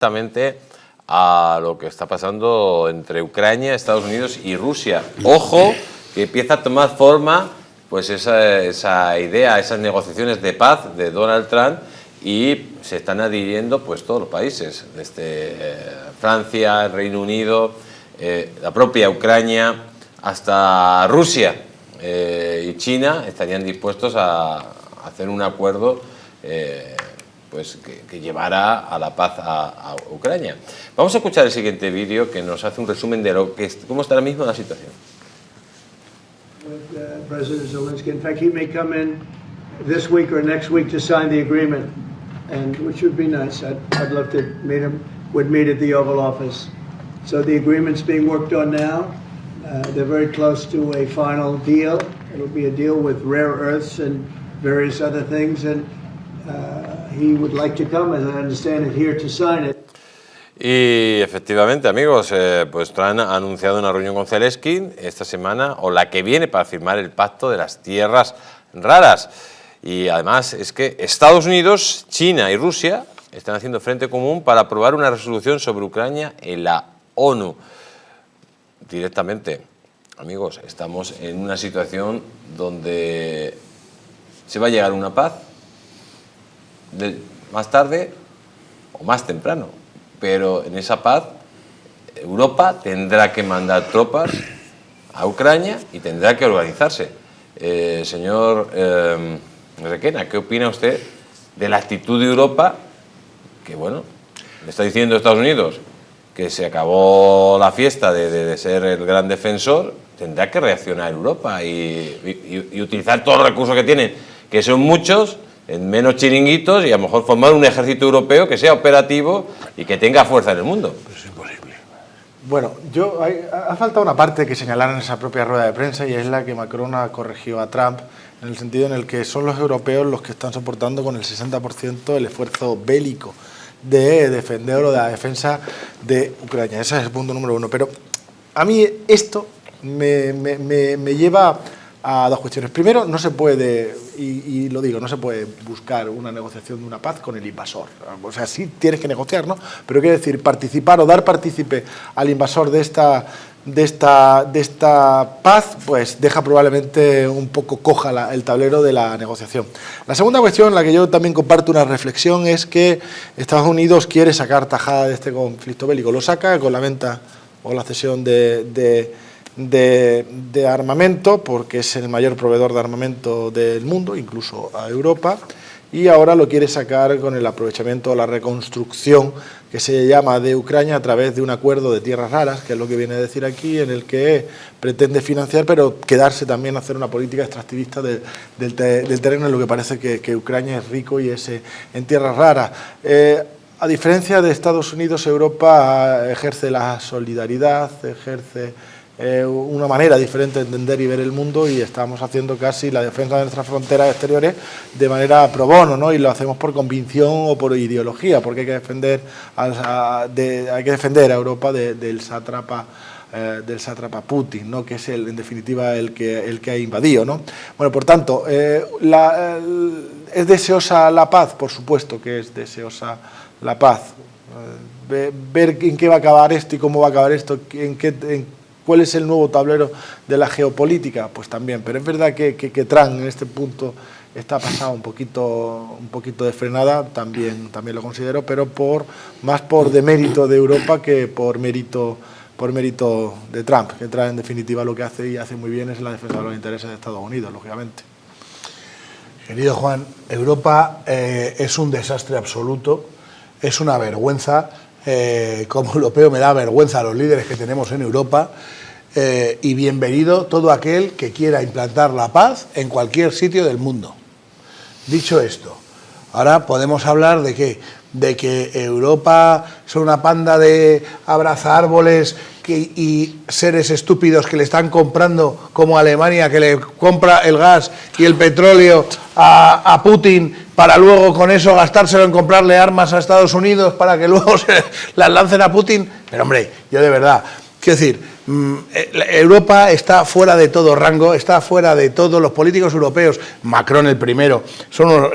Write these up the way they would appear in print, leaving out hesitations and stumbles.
Exactamente a lo que está pasando entre Ucrania, Estados Unidos y Rusia. Ojo, que empieza a tomar forma pues esa idea, esas negociaciones de paz de Donald Trump, y se están adhiriendo pues todos los países, desde Francia, el Reino Unido, la propia Ucrania, hasta Rusia y China estarían dispuestos a hacer un acuerdo pues que llevará a la paz a Ucrania. Vamos a escuchar el siguiente vídeo que nos hace un resumen de cómo está ahora mismo la situación. With President Zelensky. In fact, he may come in this week or next week to sign the agreement, and which would be nice. I'd love to meet him. Would meet at the Oval Office. So the agreement's being worked on now. They're very close to a final deal. It'll be a deal with rare earths and various other things, and he would like to come, as I understand it, here to sign it. Y efectivamente, amigos, pues Trump ha anunciado una reunión con Zelensky esta semana o la que viene para firmar el pacto de las tierras raras. Y además es que Estados Unidos, China y Rusia están haciendo frente común para aprobar una resolución sobre Ucrania en la ONU. Directamente, amigos, estamos en una situación donde se va a llegar a una paz más tarde o más temprano. Pero en esa paz Europa tendrá que mandar tropas a Ucrania y tendrá que organizarse. Señor Requena, ¿qué opina usted de la actitud de Europa? Que bueno, le está diciendo Estados Unidos que se acabó la fiesta de ser el gran defensor, tendrá que reaccionar Europa y utilizar todos los recursos que tienen, que son muchos, en menos chiringuitos, y a lo mejor formar un ejército europeo que sea operativo y que tenga fuerza en el mundo. Pero es imposible. Bueno, ha faltado una parte que señalaron en esa propia rueda de prensa, y es la que Macron corrigió a Trump, en el sentido en el que son los europeos los que están soportando con el 60% el esfuerzo bélico de defender o de la defensa de Ucrania. Ese es el punto número uno. Pero a mí esto me lleva a dos cuestiones. Primero, no se puede, y lo digo, no se puede buscar una negociación de una paz con el invasor. O sea, sí tienes que negociar, ¿no? Pero quiere decir, participar o dar partícipe al invasor de esta paz, pues deja probablemente un poco coja el tablero de la negociación. La segunda cuestión, en la que yo también comparto una reflexión, es que Estados Unidos quiere sacar tajada de este conflicto bélico. Lo saca con la venta o la cesión de armamento, porque es el mayor proveedor de armamento del mundo, incluso a Europa, y ahora lo quiere sacar con el aprovechamiento o la reconstrucción que se llama de Ucrania a través de un acuerdo de tierras raras, que es lo que viene a decir aquí, en el que pretende financiar, pero quedarse también a hacer una política extractivista del terreno, en lo que parece que Ucrania es rico y es en tierras raras. A diferencia de Estados Unidos, Europa ejerce la solidaridad, ejerce una manera diferente de entender y ver el mundo, y estamos haciendo casi la defensa de nuestras fronteras exteriores de manera pro bono, ¿no? Y lo hacemos por convicción o por ideología, porque hay que defender a Europa del sátrapa Putin, ¿no? Que es en definitiva el que ha invadido, ¿no? Bueno, por tanto, ¿es deseosa la paz? Por supuesto que es deseosa la paz. Ver en qué va a acabar esto y cómo va a acabar esto, ¿cuál es el nuevo tablero de la geopolítica? Pues también, pero es verdad que Trump en este punto está pasado un poquito de frenada, también lo considero, pero más por demérito de Europa que por mérito de Trump, que Trump en definitiva lo que hace y hace muy bien es la defensa de los intereses de Estados Unidos, lógicamente. Querido Juan, Europa es un desastre absoluto, es una vergüenza. Como europeo me da vergüenza a los líderes que tenemos en Europa, y bienvenido todo aquel que quiera implantar la paz en cualquier sitio del mundo. Dicho esto, ahora podemos hablar de que Europa son una panda de abrazaárboles y seres estúpidos que le están comprando, como Alemania, que le compra el gas y el petróleo a Putin, para luego con eso gastárselo en comprarle armas a Estados Unidos para que luego se las lancen a Putin. Pero hombre, yo de verdad, quiero decir, Europa está fuera de todo rango, está fuera de todos los políticos europeos. Macron el primero,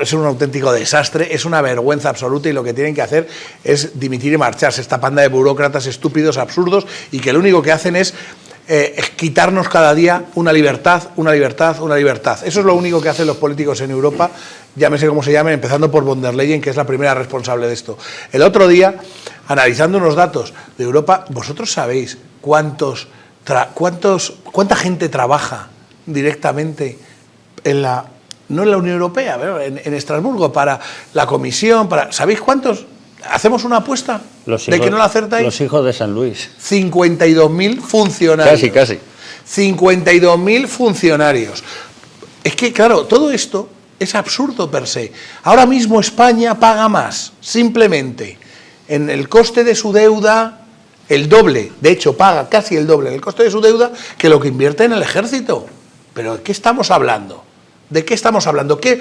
es un auténtico desastre, es una vergüenza absoluta y lo que tienen que hacer es dimitir y marcharse. Esta panda de burócratas estúpidos, absurdos y que lo único que hacen es quitarnos cada día una libertad, una libertad, una libertad. Eso es lo único que hacen los políticos en Europa, llámese como se llamen, empezando por von der Leyen, que es la primera responsable de esto. El otro día, analizando unos datos de Europa, vosotros sabéis cuánta gente trabaja directamente no en la Unión Europea, pero en Estrasburgo, para la Comisión, ¿sabéis cuántos? ¿Hacemos una apuesta de que no la acertáis? Los hijos de San Luis. 52.000 funcionarios. Casi. 52.000 funcionarios. Es que, claro, todo esto es absurdo per se. Ahora mismo España paga más, simplemente, en el coste de su deuda, el doble, de hecho paga casi el doble en el coste de su deuda que lo que invierte en el ejército. ¿Pero de qué estamos hablando? ¿De qué estamos hablando? ¿Qué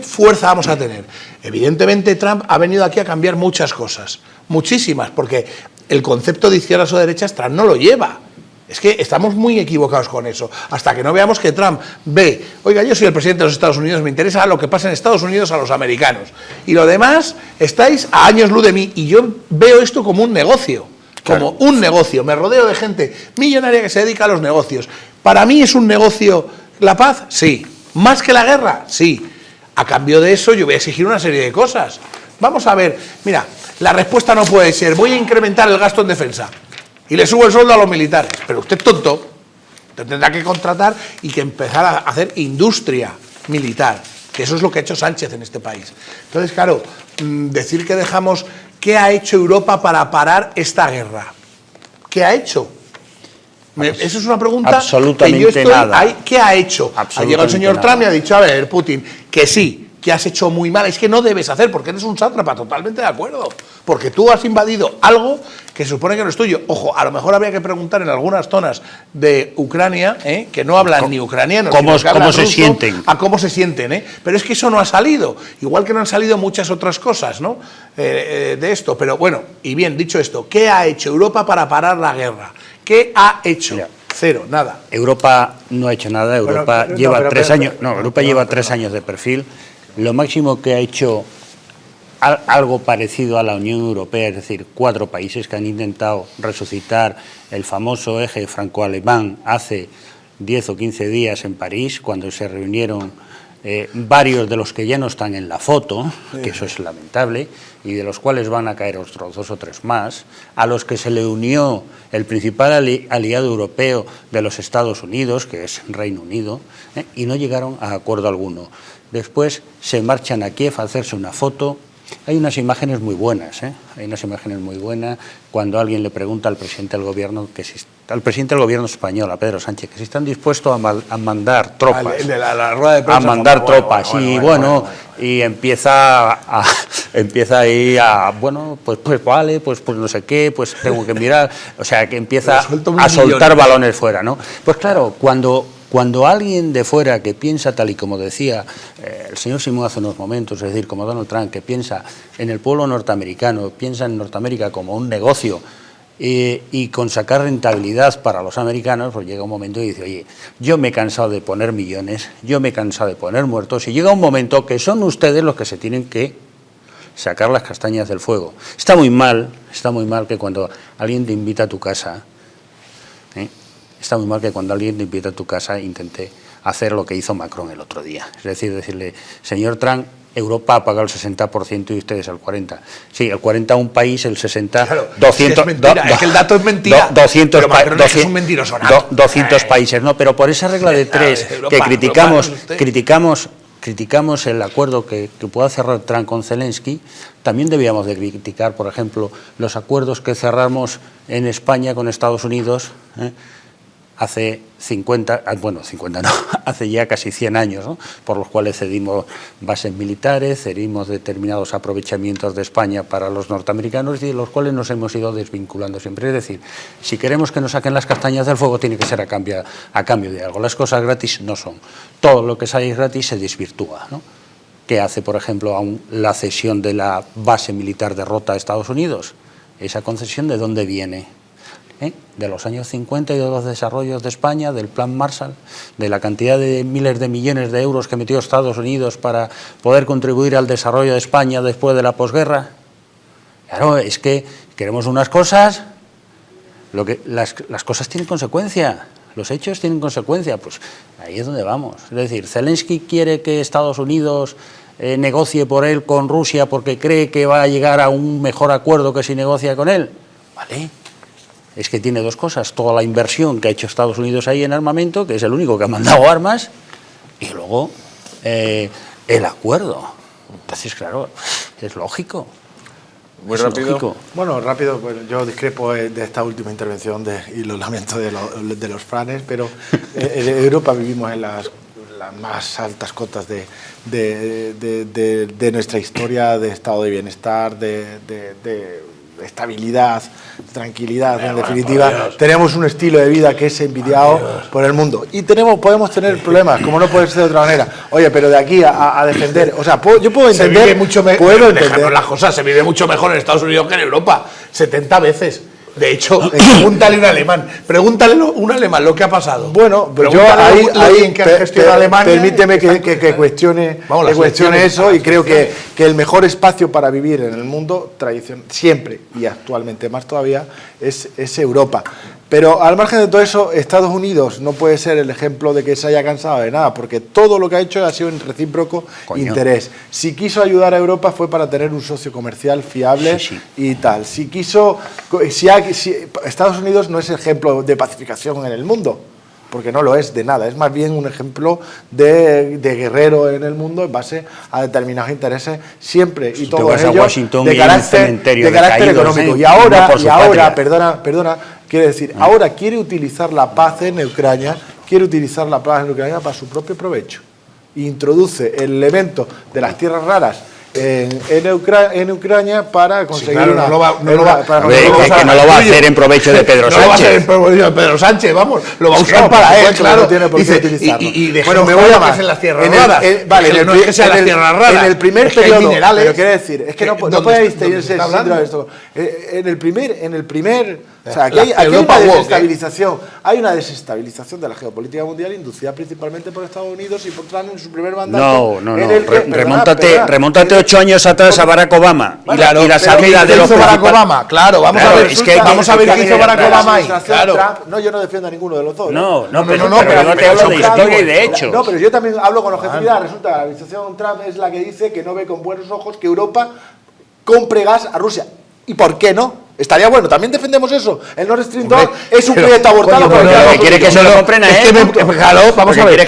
fuerza vamos a tener? Evidentemente Trump ha venido aquí a cambiar muchas cosas, muchísimas, porque el concepto de izquierdas o derechas Trump no lo lleva. Es que estamos muy equivocados con eso. Hasta que no veamos que Trump ve, oiga, yo soy el presidente de los Estados Unidos, me interesa lo que pasa en Estados Unidos a los americanos. Y lo demás, estáis a años luz de mí. Y yo veo esto como un negocio. Como un negocio. Me rodeo de gente millonaria que se dedica a los negocios. ¿Para mí es un negocio la paz? Sí. ¿Más que la guerra? Sí. A cambio de eso yo voy a exigir una serie de cosas. Vamos a ver, mira, la respuesta no puede ser, voy a incrementar el gasto en defensa y le subo el sueldo a los militares. Pero usted es tonto, usted tendrá que contratar y que empezar a hacer industria militar, que eso es lo que ha hecho Sánchez en este país. Entonces, claro, decir que dejamos, ¿qué ha hecho Europa para parar esta guerra? ¿Qué ha hecho? Eso es una pregunta absolutamente que yo estoy nada. ahí. ¿Qué ha hecho? Ha llegado el señor Trump y ha dicho, a ver, Putin, que sí, que has hecho muy mal. Es que no debes hacer, porque eres un sátrapa, totalmente de acuerdo. Porque tú has invadido algo que se supone que no es tuyo. Ojo, a lo mejor habría que preguntar en algunas zonas de Ucrania, que no hablan ni ucraniano, ¿Cómo se ruso, sienten? A cómo se sienten, Pero es que eso no ha salido. Igual que no han salido muchas otras cosas, ¿no? De esto. Pero bueno, y bien, dicho esto, ¿qué ha hecho Europa para parar la guerra? ¿Qué ha hecho? Mira, cero, nada. Europa no ha hecho nada. Europa Bueno, lleva pero, 3 años. No, Europa no, lleva no, 3 años de perfil. Lo máximo que ha hecho algo parecido a la Unión Europea, es decir, 4 países que han intentado resucitar el famoso eje franco-alemán hace 10 o 15 días en París, cuando se reunieron varios de los que ya no están en la foto, que eso es lamentable, y de los cuales van a caer otros 2 o 3 más, a los que se le unió el principal aliado europeo de los Estados Unidos, que es Reino Unido, y no llegaron a acuerdo alguno. Después se marchan a Kiev a hacerse una foto. Hay unas imágenes muy buenas, hay unas imágenes muy buenas cuando alguien le pregunta al presidente del gobierno, al presidente del gobierno español, a Pedro Sánchez, que si están dispuestos a mandar tropas, la rueda de prensa, a mandar tropas, y empieza ahí a, bueno, pues vale, pues no sé qué, pues tengo que mirar, o sea, que empieza a soltar balones fuera, ¿no? Pues claro, cuando alguien de fuera que piensa tal y como decía el señor Simón hace unos momentos, es decir, como Donald Trump, que piensa en el pueblo norteamericano, piensa en Norteamérica como un negocio y con sacar rentabilidad para los americanos, pues llega un momento y dice, oye, yo me he cansado de poner millones, yo me he cansado de poner muertos, y llega un momento que son ustedes los que se tienen que sacar las castañas del fuego. Está muy mal que cuando alguien te invita a tu casa, está muy mal que cuando alguien te invita a tu casa intente hacer lo que hizo Macron el otro día. Es decir, decirle, señor Trump, Europa ha pagado el 60% y ustedes el 40%. Sí, el 40% a un país, el 60%... Claro, 200, es mentira, es que el dato es mentira. 200 es un mentiroso. 200 países, no, pero por esa regla de 3 que criticamos el acuerdo que pueda cerrar Trump con Zelensky, también debíamos de criticar, por ejemplo, los acuerdos que cerramos en España con Estados Unidos, hace 50 no, hace ya casi 100 años, ¿no? Por los cuales cedimos bases militares, cedimos determinados aprovechamientos de España para los norteamericanos y de los cuales nos hemos ido desvinculando siempre. Es decir, si queremos que nos saquen las castañas del fuego, tiene que ser a cambio de algo. Las cosas gratis no son. Todo lo que sale gratis se desvirtúa, ¿no? ¿Qué hace, por ejemplo, la cesión de la base militar de Rota a Estados Unidos? ¿Esa concesión de dónde viene? de los años 50 y de los desarrollos de España, del Plan Marshall, de la cantidad de miles de millones de euros que metió Estados Unidos para poder contribuir al desarrollo de España después de la posguerra. Claro, es que queremos unas cosas, las cosas tienen consecuencia, los hechos tienen consecuencia, pues ahí es donde vamos. Es decir, Zelensky quiere que Estados Unidos negocie por él con Rusia porque cree que va a llegar a un mejor acuerdo que si negocia con él. Vale. Es que tiene dos cosas, toda la inversión que ha hecho Estados Unidos ahí en armamento, que es el único que ha mandado armas, y luego el acuerdo. Entonces, claro, es lógico. Muy rápido. Lógico. Bueno, rápido, pues yo discrepo de esta última intervención y lo lamento de los franes, pero en Europa vivimos en las más altas cotas de nuestra historia, de estado de bienestar, de estabilidad, tranquilidad, en definitiva. Tenemos un estilo de vida que es envidiado por el mundo. Y podemos tener problemas, como no puede ser de otra manera. Oye, pero de aquí a defender... O sea, yo puedo entender... Se vive mucho mejor. Déjanos las cosas, se vive mucho mejor en Estados Unidos que en Europa. 70 veces. De hecho, pregúntale a un alemán lo que ha pasado. Bueno, pero yo ahí permíteme que cuestione eso y creo que el mejor espacio para vivir en el mundo siempre y actualmente más todavía es Europa. Pero al margen de todo eso, Estados Unidos no puede ser el ejemplo de que se haya cansado de nada, porque todo lo que ha hecho ha sido en recíproco interés. Si quiso ayudar a Europa fue para tener un socio comercial fiable y tal. Estados Unidos no es ejemplo de pacificación en el mundo, porque no lo es de nada, es más bien un ejemplo de guerrero en el mundo en base a determinados intereses siempre y todo ello de carácter económico. Y ahora, perdona, quiere decir, ahora quiere utilizar la paz en Ucrania, para su propio provecho. Introduce el elemento de las tierras raras en Ucrania para conseguir que no lo va a hacer en provecho de Pedro Sánchez. No lo va a hacer en provecho de Pedro Sánchez, vamos, lo va a usar para él, claro. No tiene por qué utilizarlo. Bueno, me voy a más en las tierras raras. Vale, no es que sean las tierras raras. En el primer periodo, minerales, pero quiero decir, es que no podéis tenerse el síndrome de esto. En el primer o sea, aquí hay una desestabilización de la geopolítica mundial inducida principalmente por Estados Unidos y por Trump en su primer mandato. Remóntate 8 años atrás a Barack Obama y la salida de los Barack Obama, claro, vamos a ver qué hizo Barack Obama ahí. No, yo no defiendo a ninguno de los dos. No, pero no te hablo de historia y de hechos. No, pero yo también hablo con objetividad. Resulta que la administración Trump es la que dice que no ve con buenos ojos que Europa compre gas a Rusia. ¿Y por qué no? Estaría bueno, también defendemos eso. El Nord Stream 2 es un proyecto abortado. ¿Quiere que se lo compren a él? Vamos a ver.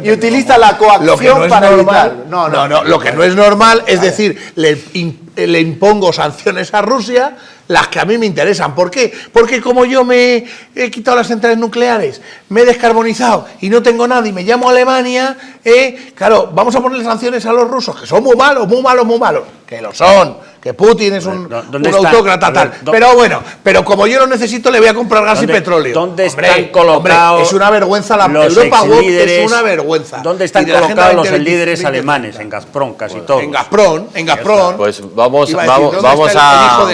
Y utiliza la coacción para evitar. No, lo que no es normal es decir, le impongo sanciones a Rusia, las que a mí me interesan. ¿Por qué? Porque como yo me he quitado las centrales nucleares, me he descarbonizado y no tengo nada y me llamo Alemania, claro, vamos a ponerle sanciones a los rusos, que son muy malos, que lo son. Que Putin es un autócrata tal. Pero bueno, pero como yo lo necesito, le voy a comprar gas y petróleo. ¿Dónde están colocados? Es una vergüenza la Europa Woke, es una vergüenza. ¿Dónde están colocados los líderes alemanes? En Gazprom, casi todos. En Gazprom. Pues vamos a